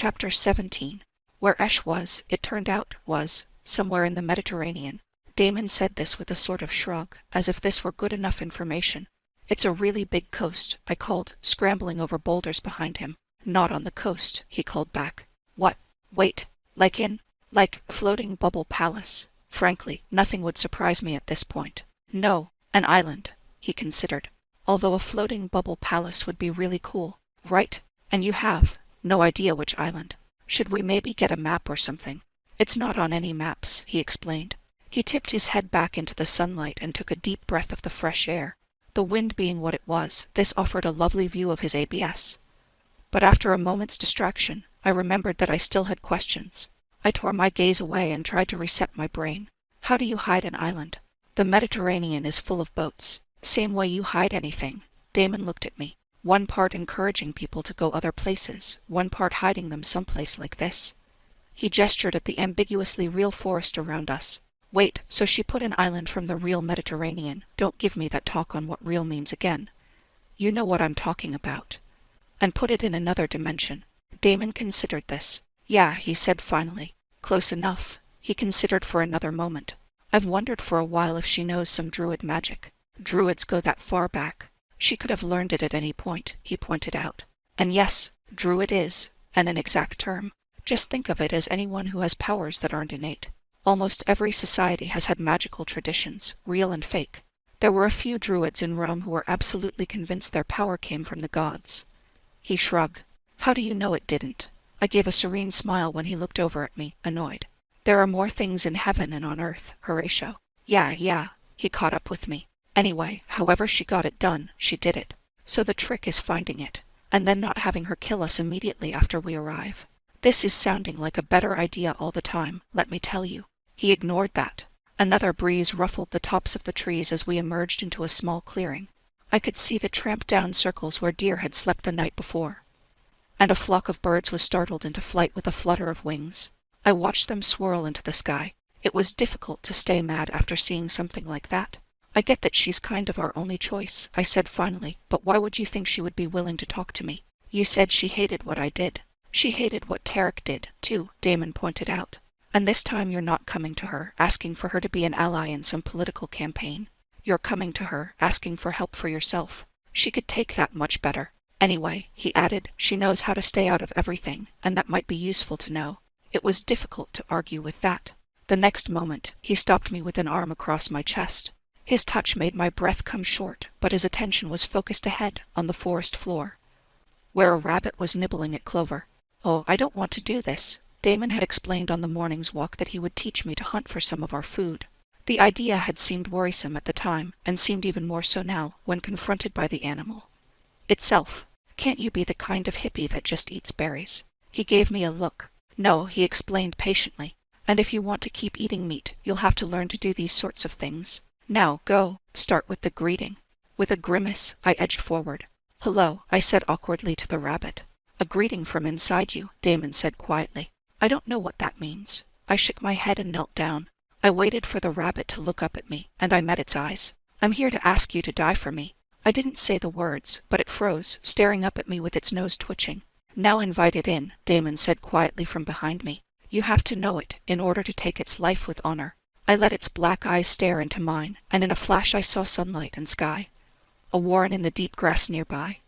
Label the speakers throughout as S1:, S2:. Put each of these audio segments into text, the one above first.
S1: Chapter 17. Where Esh was, it turned out, was somewhere in the Mediterranean. Damon said this with a sort of shrug, as if this were good enough information. It's a really big coast, I called, scrambling over boulders behind him. Not on the coast, he called back. What? Wait. Like floating bubble palace. Frankly, nothing would surprise me at this point. No, an island, he considered. Although a floating bubble palace would be really cool. Right? And you have no idea which island. Should we maybe get a map or something? It's not on any maps, he explained. He tipped his head back into the sunlight and took a deep breath of the fresh air. The wind being what it was, this offered a lovely view of his ABS. But after a moment's distraction, I remembered that I still had questions. I tore my gaze away and tried to reset my brain. How do you hide an island? The Mediterranean is full of boats. Same way you hide anything. Damon looked at me. One part encouraging people to go other places, one part hiding them someplace like this. He gestured at the ambiguously real forest around us. Wait, so she put an island from the real Mediterranean. Don't give me that talk on what real means again. You know what I'm talking about. And put it in another dimension. Damon considered this. Yeah, he said finally. Close enough. He considered for another moment. I've wondered for a while if she knows some druid magic. Druids go that far back. She could have learned it at any point, he pointed out. And yes, druid is an inexact term. Just think of it as anyone who has powers that aren't innate. Almost every society has had magical traditions, real and fake. There were a few druids in Rome who were absolutely convinced their power came from the gods. He shrugged. How do you know it didn't? I gave a serene smile when he looked over at me, annoyed. There are more things in heaven and on earth, Horatio. Yeah, he caught up with me. Anyway, however she got it done, she did it. So the trick is finding it, and then not having her kill us immediately after we arrive. This is sounding like a better idea all the time, let me tell you. He ignored that. Another breeze ruffled the tops of the trees as we emerged into a small clearing. I could see the tramped down circles where deer had slept the night before. And a flock of birds was startled into flight with a flutter of wings. I watched them swirl into the sky. It was difficult to stay mad after seeing something like that. I get that she's kind of our only choice, I said finally, but why would you think she would be willing to talk to me? You said she hated what I did. She hated what Tarek did, too, Damon pointed out. And this time you're not coming to her, asking for her to be an ally in some political campaign. You're coming to her, asking for help for yourself. She could take that much better. Anyway, he added, she knows how to stay out of everything, and that might be useful to know. It was difficult to argue with that. The next moment, he stopped me with an arm across my chest. His touch made my breath come short, but his attention was focused ahead, on the forest floor, where a rabbit was nibbling at clover. Oh, I don't want to do this. Damon had explained on the morning's walk that he would teach me to hunt for some of our food. The idea had seemed worrisome at the time, and seemed even more so now, when confronted by the animal itself. Can't you be the kind of hippie that just eats berries? He gave me a look. No, he explained patiently. And if you want to keep eating meat, you'll have to learn to do these sorts of things. Now, go. Start with the greeting. With a grimace, I edged forward. Hello, I said awkwardly to the rabbit. A greeting from inside you, Damon said quietly. I don't know what that means. I shook my head and knelt down. I waited for the rabbit to look up at me, and I met its eyes. I'm here to ask you to die for me. I didn't say the words, but it froze, staring up at me with its nose twitching. Now invite it in, Damon said quietly from behind me. You have to know it, in order to take its life with honor. I let its black eyes stare into mine, and in a flash I saw sunlight and sky. A warren in the deep grass nearby.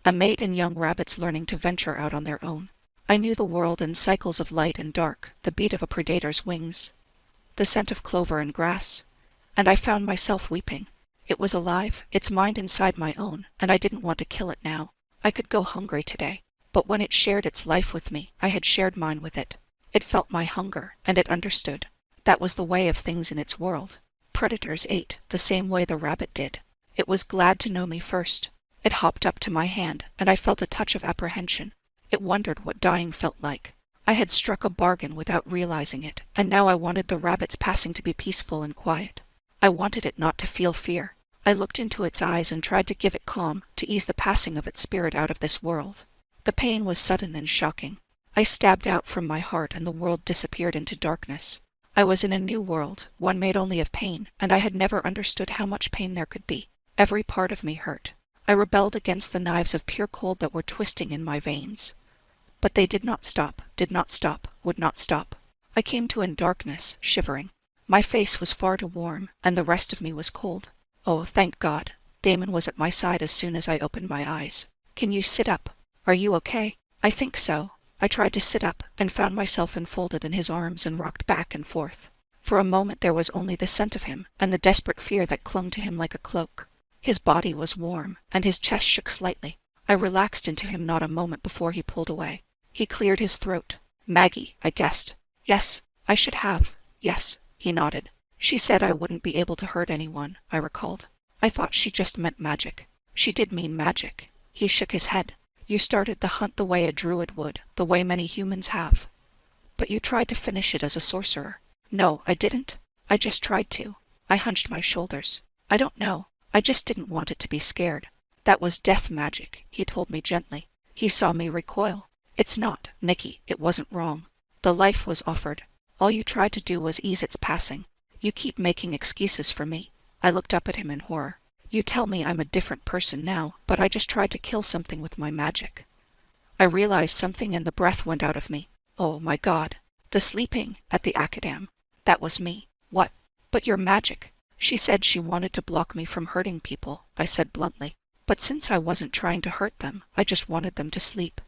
S1: A mate and young rabbits learning to venture out on their own. I knew the world in cycles of light and dark, the beat of a predator's wings, the scent of clover and grass. And I found myself weeping. It was alive, its mind inside my own, and I didn't want to kill it now. I could go hungry today. But when it shared its life with me, I had shared mine with it. It felt my hunger, and it understood. That was the way of things in its world. Predators ate, the same way the rabbit did. It was glad to know me first. It hopped up to my hand, and I felt a touch of apprehension. It wondered what dying felt like. I had struck a bargain without realizing it, and now I wanted the rabbit's passing to be peaceful and quiet. I wanted it not to feel fear. I looked into its eyes and tried to give it calm, to ease the passing of its spirit out of this world. The pain was sudden and shocking. I stabbed out from my heart, and the world disappeared into darkness. I was in a new world, one made only of pain, and I had never understood how much pain there could be. Every part of me hurt. I rebelled against the knives of pure cold that were twisting in my veins. But they did not stop, would not stop. I came to in darkness, shivering. My face was far too warm, and the rest of me was cold. Oh, thank God. Damon was at my side as soon as I opened my eyes. Can you sit up? Are you okay? I think so. I tried to sit up, and found myself enfolded in his arms and rocked back and forth. For a moment there was only the scent of him, and the desperate fear that clung to him like a cloak. His body was warm, and his chest shook slightly. I relaxed into him not a moment before he pulled away. He cleared his throat. Maggie, I guessed. Yes, I should have. Yes, he nodded. She said I wouldn't be able to hurt anyone, I recalled. I thought she just meant magic. She did mean magic. He shook his head. You started the hunt the way a druid would, the way many humans have. But you tried to finish it as a sorcerer. No, I didn't. I just tried to. I hunched my shoulders. I don't know. I just didn't want it to be scared. That was death magic, he told me gently. He saw me recoil. It's not, Nicky, it wasn't wrong. The life was offered. All you tried to do was ease its passing. You keep making excuses for me. I looked up at him in horror. You tell me I'm a different person now, but I just tried to kill something with my magic. I realized something and the breath went out of me. Oh my God. The sleeping at the academ. That was me. What? But your magic. She said she wanted to block me from hurting people, I said bluntly. But since I wasn't trying to hurt them, I just wanted them to sleep.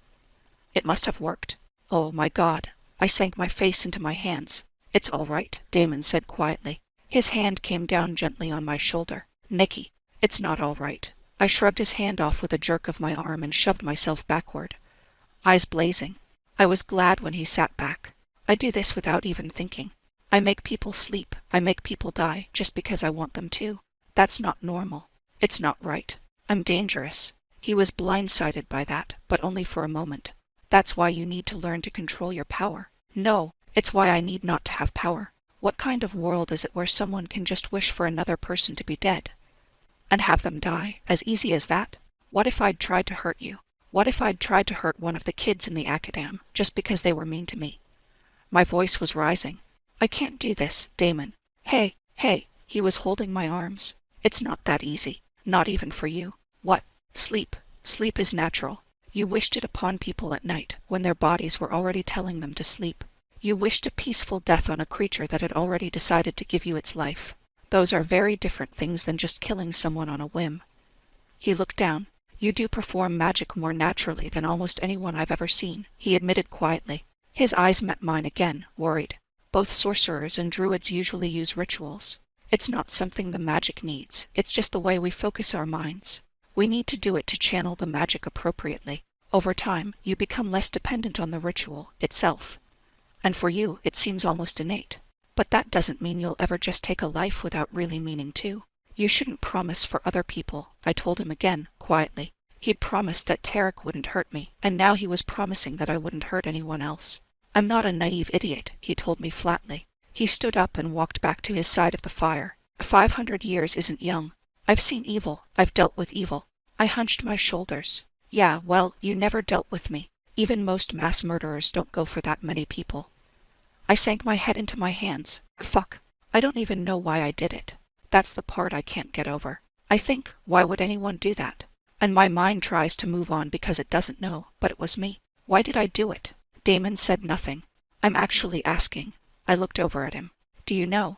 S1: It must have worked. Oh my God. I sank my face into my hands. It's all right, Damon said quietly. His hand came down gently on my shoulder. Nicky, it's not all right. I shrugged his hand off with a jerk of my arm and shoved myself backward, eyes blazing. I was glad when he sat back. I do this without even thinking. I make people sleep. I make people die just because I want them to. That's not normal. It's not right. I'm dangerous. He was blindsided by that, but only for a moment. That's why you need to learn to control your power. No, it's why I need not to have power. What kind of world is it where someone can just wish for another person to be dead? And have them die, as easy as that? What if I'd tried to hurt you? What if I'd tried to hurt one of the kids in the academ, just because they were mean to me? My voice was rising. I can't do this, Damon. Hey, he was holding my arms. It's not that easy, not even for you. What? Sleep. Sleep is natural. You wished it upon people at night, when their bodies were already telling them to sleep. You wished a peaceful death on a creature that had already decided to give you its life. Those are very different things than just killing someone on a whim. He looked down. You do perform magic more naturally than almost anyone I've ever seen, he admitted quietly. His eyes met mine again, worried. Both sorcerers and druids usually use rituals. It's not something the magic needs. It's just the way we focus our minds. We need to do it to channel the magic appropriately. Over time, you become less dependent on the ritual itself. And for you, it seems almost innate. But that doesn't mean you'll ever just take a life without really meaning to. You shouldn't promise for other people, I told him again, quietly. He'd promised that Tarek wouldn't hurt me, and now he was promising that I wouldn't hurt anyone else. I'm not a naive idiot, he told me flatly. He stood up and walked back to his side of the fire. 500 years isn't young. I've seen evil. I've dealt with evil. I hunched my shoulders. Yeah, well, you never dealt with me. Even most mass murderers don't go for that many people. I sank my head into my hands. Fuck. I don't even know why I did it. That's the part I can't get over. I think, why would anyone do that? And my mind tries to move on because it doesn't know, but it was me. Why did I do it? Damon said nothing. I'm actually asking. I looked over at him. Do you know?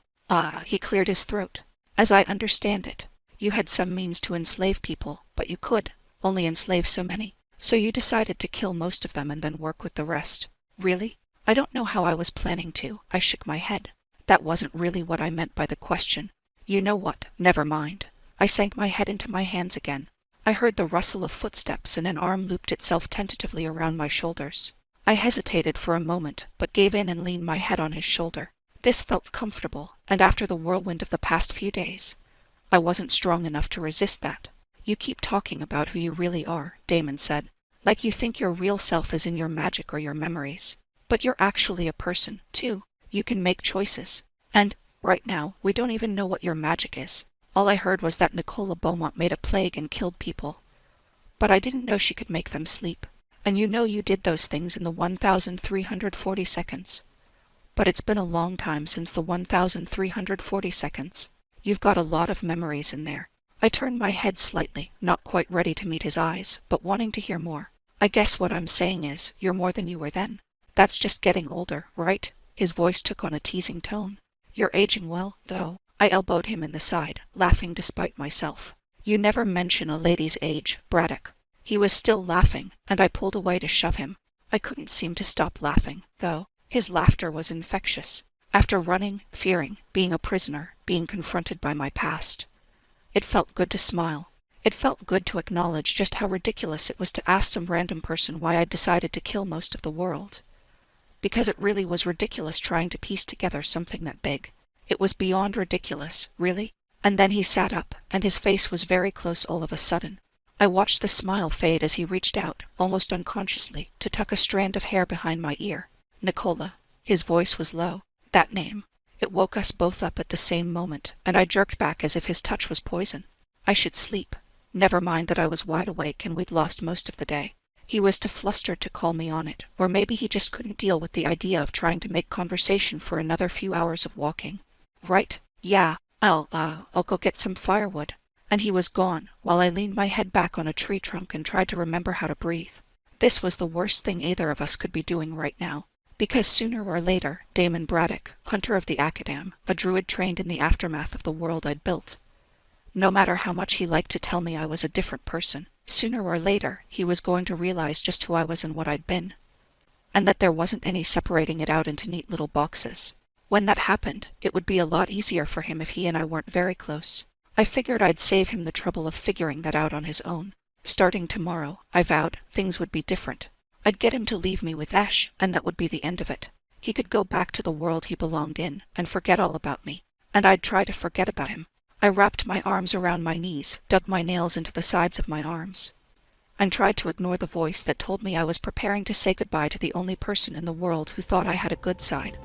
S1: He cleared his throat. As I understand it, you had some means to enslave people, but you could only enslave so many. So you decided to kill most of them and then work with the rest. Really? I don't know how I was planning to. I shook my head. That wasn't really what I meant by the question. You know what? Never mind. I sank my head into my hands again. I heard the rustle of footsteps and an arm looped itself tentatively around my shoulders. I hesitated for a moment, but gave in and leaned my head on his shoulder. This felt comfortable, and after the whirlwind of the past few days, I wasn't strong enough to resist that. You keep talking about who you really are, Damon said, like you think your real self is in your magic or your memories. But you're actually a person, too. You can make choices. And, right now, we don't even know what your magic is. All I heard was that Nicola Beaumont made a plague and killed people. But I didn't know she could make them sleep. And you know you did those things in the 1,340 seconds. But it's been a long time since the 1,340 seconds. You've got a lot of memories in there. I turned my head slightly, not quite ready to meet his eyes, but wanting to hear more. I guess what I'm saying is, you're more than you were then. That's just getting older, right? His voice took on a teasing tone. You're aging well, though. I elbowed him in the side, laughing despite myself. You never mention a lady's age, Braddock. He was still laughing, and I pulled away to shove him. I couldn't seem to stop laughing, though. His laughter was infectious. After running, fearing, being a prisoner, being confronted by my past, it felt good to smile. It felt good to acknowledge just how ridiculous it was to ask some random person why I'd decided to kill most of the world. Because it really was ridiculous trying to piece together something that big. It was beyond ridiculous, really. And then he sat up, and his face was very close all of a sudden. I watched the smile fade as he reached out, almost unconsciously, to tuck a strand of hair behind my ear. Nicola. His voice was low. That name. It woke us both up at the same moment, and I jerked back as if his touch was poison. I should sleep. Never mind that I was wide awake and we'd lost most of the day. He was too flustered to call me on it, or maybe he just couldn't deal with the idea of trying to make conversation for another few hours of walking. Right? Yeah, I'll go get some firewood. And he was gone, while I leaned my head back on a tree trunk and tried to remember how to breathe. This was the worst thing either of us could be doing right now, because sooner or later, Damon Braddock, hunter of the Acadam, a druid trained in the aftermath of the world I'd built, no matter how much he liked to tell me I was a different person, sooner or later he was going to realize just who I was and what I'd been, and that there wasn't any separating it out into neat little boxes. When that happened, it would be a lot easier for him if he and I weren't very close. I figured I'd save him the trouble of figuring that out on his own. Starting tomorrow, I vowed, things would be different. I'd get him to leave me with Ash, and that would be the end of it. He could go back to the world he belonged in, and forget all about me. And I'd try to forget about him. I wrapped my arms around my knees, dug my nails into the sides of my arms, and tried to ignore the voice that told me I was preparing to say goodbye to the only person in the world who thought I had a good side.